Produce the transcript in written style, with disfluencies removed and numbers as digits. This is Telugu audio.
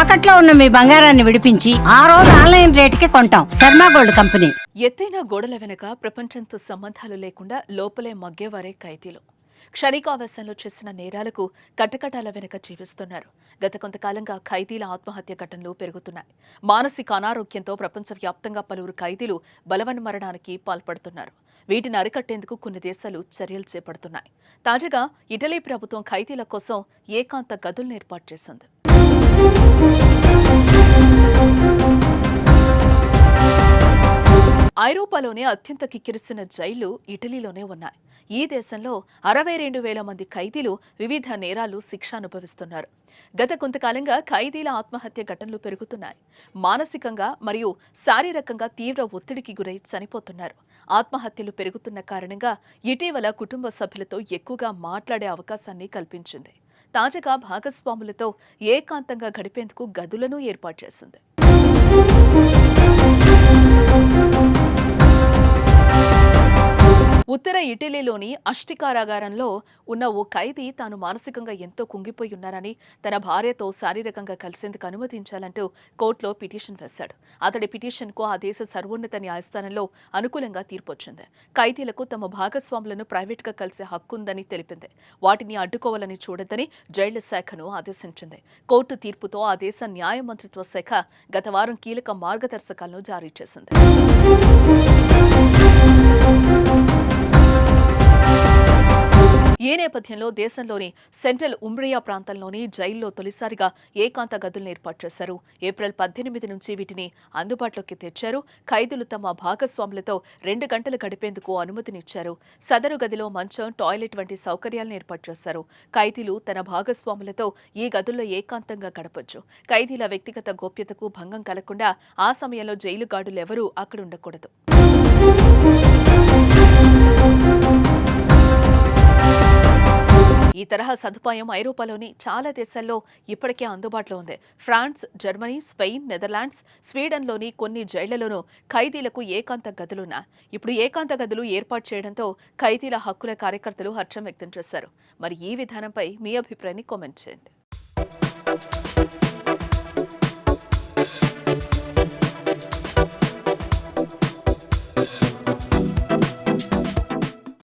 తాకట్లో ఉన్న మీ బంగారాన్ని విడిపించి ఆ రోజు ఆన్లైన్ రేటుకి కొంటాం. Sharma gold company. ఎత్తైన గోడల వెనుక ప్రపంచంతో సంబంధాలు లేకుండా లోపలే మగ్గేవారే ఖైదీలు. క్షణికావేశంలో చేసిన నేరాలకు కటకటాల వెనుక జీవిస్తున్నారు. గత కొంతకాలంగా ఖైదీల ఆత్మహత్య ఘటనలు పెరుగుతున్నాయి. మానసిక అనారోగ్యంతో ప్రపంచవ్యాప్తంగా పలువురు ఖైదీలు బలవన్మరణానికి పాల్పడుతున్నారు. వీటిని అరికట్టేందుకు కొన్ని దేశాలు చర్యలు చేపడుతున్నాయి. తాజాగా ఇటలీ ప్రభుత్వం ఖైదీల కోసం ఏకాంత గదులను ఏర్పాటు చేసింది. ఐరోపాలోనే అత్యంత కిక్కిరిసిన జైళ్లు ఇటలీలోనే ఉన్నాయి. ఈ దేశంలో 62,000 మంది ఖైదీలు వివిధ నేరాలు శిక్ష అనుభవిస్తున్నారు. గత కొంతకాలంగా ఖైదీల ఆత్మహత్య ఘటనలు పెరుగుతున్నాయి. మానసికంగా మరియు శారీరకంగా తీవ్ర ఒత్తిడికి గురై చనిపోతున్నారు. ఆత్మహత్యలు పెరుగుతున్న కారణంగా ఇటీవల కుటుంబ సభ్యులతో ఎక్కువగా మాట్లాడే అవకాశాన్ని కల్పించింది. తాజాగా భాగస్వాములతో ఏకాంతంగా గడిపేందుకు గదులను ఏర్పాటు చేసింది. ఉత్తర ఇటలీలోని అష్టి కారాగారంలో ఉన్న ఓ ఖైదీ తాను మానసికంగా ఎంతో కుంగిపోయి ఉన్నారని, తన భార్యతో శారీరకంగా కలిసేందుకు అనుమతించాలంటూ కోర్టులో పిటిషన్ వేశాడు. అతడి పిటిషన్కు ఆ దేశ సర్వోన్నత న్యాయస్థానంలో అనుకూలంగా తీర్పొచ్చింది. ఖైదీలకు తమ భాగస్వాములను ప్రైవేటుగా కలిసే హక్కుందని తెలిపింది. వాటిని అడ్డుకోవాలని చూడొద్దని జైళ్ల శాఖను ఆదేశించింది. కోర్టు తీర్పుతో ఆ దేశ న్యాయ మంత్రిత్వ శాఖ గత వారం కీలక మార్గదర్శకాలను జారీ చేసింది. ఈ నేపథ్యంలో దేశంలోని సెంట్రల్ ఉమ్బ్రియా ప్రాంతంలోని జైల్లో తొలిసారిగా ఏకాంత గదులను ఏర్పాటు చేశారు. ఏప్రిల్ 18 నుంచి వీటిని అందుబాటులోకి తెచ్చారు. ఖైదీలు తమ భాగస్వాములతో 2 గంటలు గడిపేందుకు అనుమతినిచ్చారు. సదరు గదిలో మంచం, టాయిలెట్ వంటి సౌకర్యాలను ఏర్పాటు చేశారు. ఖైదీలు తన భాగస్వాములతో ఈ గదుల్లో ఏకాంతంగా గడపొచ్చు. ఖైదీల వ్యక్తిగత గోప్యతకు భంగం కలగకుండా ఆ సమయంలో జైలు గార్డులు ఎవరూ అక్కడ ఉండకూడదు. ఈ తరహా సదుపాయం ఐరోపాలోని చాలా దేశాల్లో ఇప్పటికే అందుబాటులో ఉంది. ఫ్రాన్స్, జర్మనీ, స్పెయిన్, నెదర్లాండ్స్, స్వీడన్లోని కొన్ని జైళ్లలోనూ ఖైదీలకు ఏకాంత గదులున్నాయి. ఇప్పుడు ఏకాంత గదులు ఏర్పాటు చేయడంతో ఖైదీల హక్కుల కార్యకర్తలు హర్షం వ్యక్తం చేశారు. మరి ఈ విధానంపై మీ అభిప్రాయాన్ని కామెంట్ చేయండి.